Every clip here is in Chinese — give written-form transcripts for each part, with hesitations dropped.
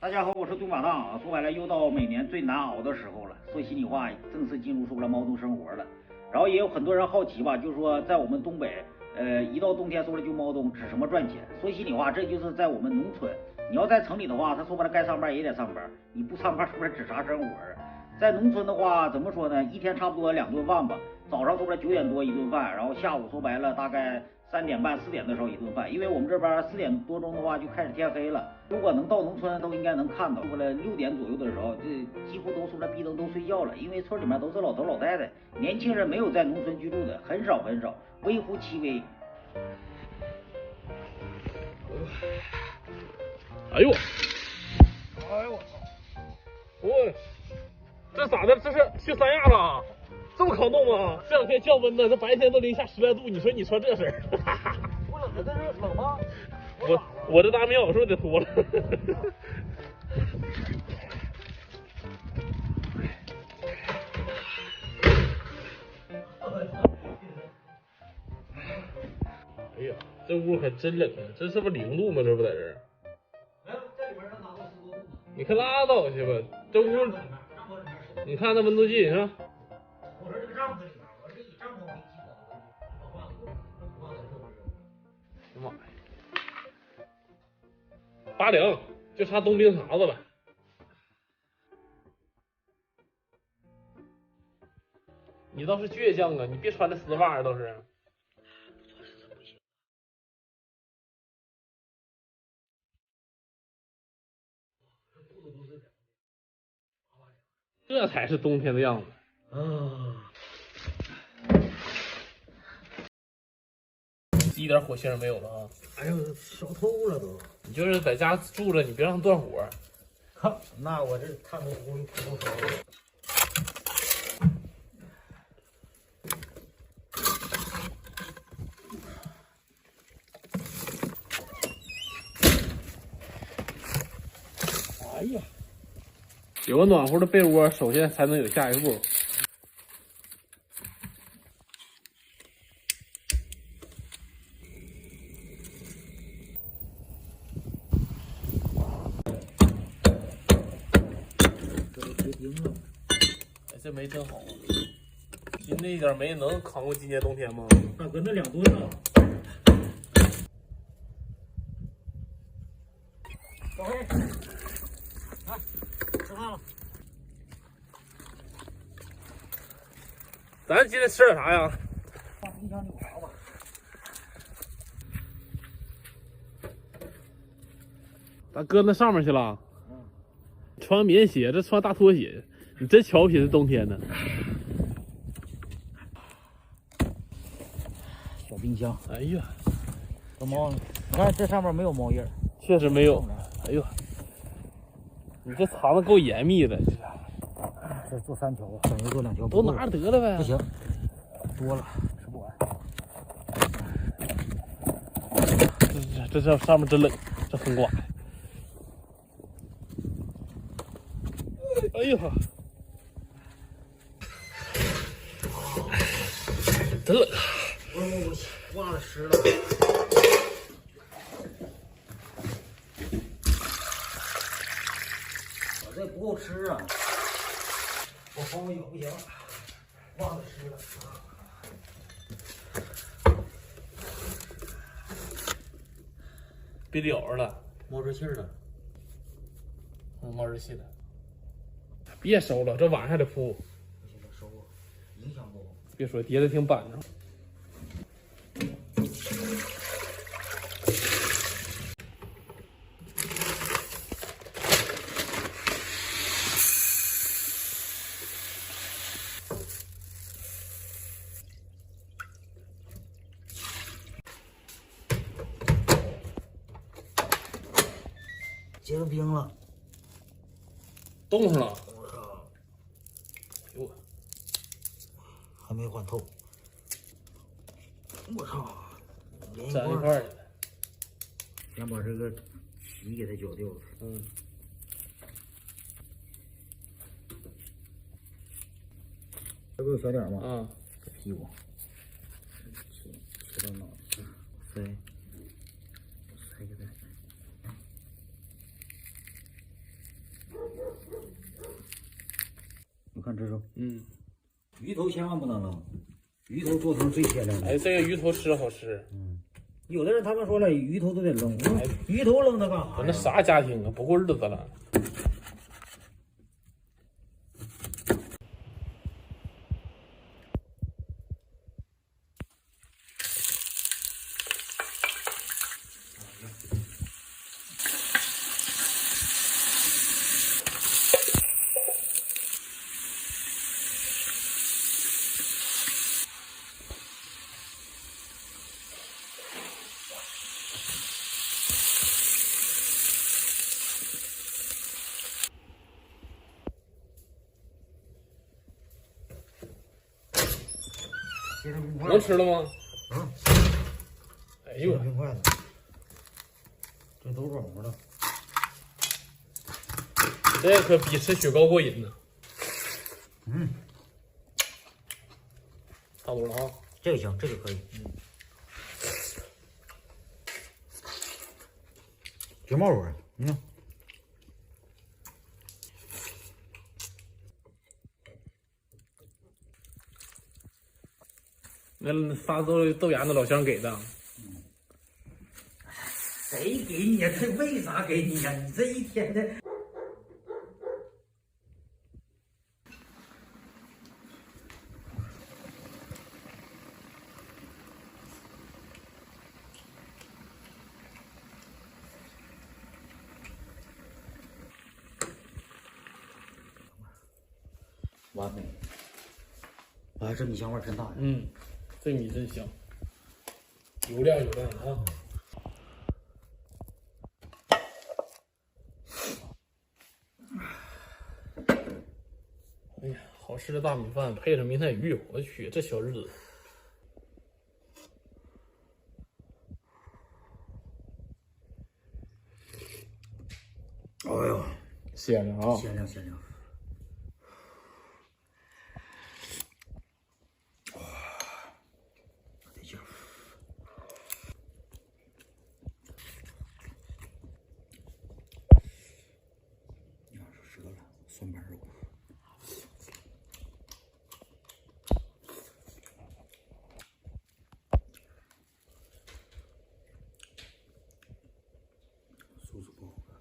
大家好，我是杜马档啊。说白了，又到每年最难熬的时候了。说心里话，正式进入说了猫冬生活了。然后也有很多人好奇吧，就是说在我们东北，一到冬天说了就猫冬，指什么赚钱？说心里话，这就是在我们农村。你要在城里的话，他说白了该上班也得上班，你不上班是不是指啥生活？在农村的话，怎么说呢？一天差不多2顿饭吧。早上说白了9点多一顿饭，然后下午说白了大概3点半4点的时候一顿饭，因为我们这边4点多钟的话就开始天黑了。如果能到农村，都应该能看到，说了6点左右的时候，这几乎都说了闭灯都睡觉了，因为村里面都是老头老太太，年轻人没有在农村居住的，很少，微乎其微。哎呦，哎呦我操！我这咋的？这是去三亚了？这么抗冻吗？这2天降温呢，这白天都零下10来度，你说这事儿？不冷，这是冷吗？我这大棉袄是不是得脱了？哎呀，这屋可真冷啊！这是不是0度吗？这不在这儿？这里边能达到10多度。你可拉倒去吧！这屋，你看那温度计是吧？我说这个帐篷里面，我说这帐篷没记得，我忘了是不是？妈呀！80，就差冻冰碴子了。你倒是倔强啊！你别穿这丝袜倒是。这才是冬天的样子啊！一点火星没有了啊！哎呦，烧透了都！你就是在家住着，你别让它断火。靠，那我这炭头屋里土都烧了。哎呀，有个暖和的被窝，首先才能有下一步。哎，这煤真好啊！新的一点煤能扛过今年冬天吗？大哥，那2吨啊！小黑，来吃饭了。咱今天吃点啥呀？放冰箱里有啥吧？咱搁那上面去了。穿棉鞋，这穿大拖鞋，你真瞧不起这冬天呢。小冰箱。哎呀，有猫，你看这上面没有猫印儿。确实没有。哎呦，你这藏的够严密的。这做3条，等于做2条。都拿着得了呗。不行，多了吃不完。这上面真冷，这风刮的。哎呀，真冷啊！我袜子湿了。我这不够吃啊！我包一个不行，袜子湿了。别了着了，冒热气了。冒热气了。别收了，这晚上还得铺。不行，收啊，影响不？别说叠的挺板正。结了冰了，冻上了。我操！哟，还没缓透。我操！连粘一块儿去了。先把这个皮给它绞掉了。这不有小点吗？这屁股，吃到脑子，塞给它。看这种，嗯，鱼头千万不能扔，鱼头做成最鲜亮的。哎，这个鱼头吃好吃。嗯，有的人他们说了，鱼头都得扔，鱼头扔它干啥？我那啥家庭啊，不过日子了。能吃了吗？啊！哎呦，冰筷子，这都软和了。这可比吃雪糕过瘾呢。嗯，差不多了啊。这个行，这个可以。挺冒水，你看。那发豆芽那老乡给的。谁给你呀？这为啥给你呀？你这一天的。完美。哎，这米香味真大呀！嗯，这米真香，油亮油亮的啊。哎呀，好吃的大米饭配上明太鱼，我去，这小日子。哎呦，鲜亮啊！鲜亮鲜亮。哇，得劲儿。你看是折了，酸板肉。素质不好看。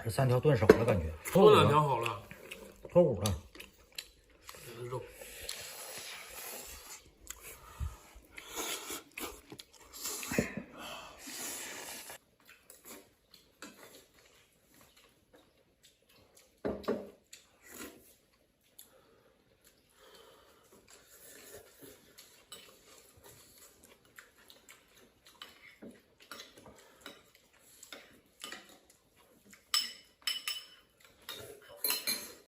这3条炖熟了，感觉炖2条好了，脱骨了。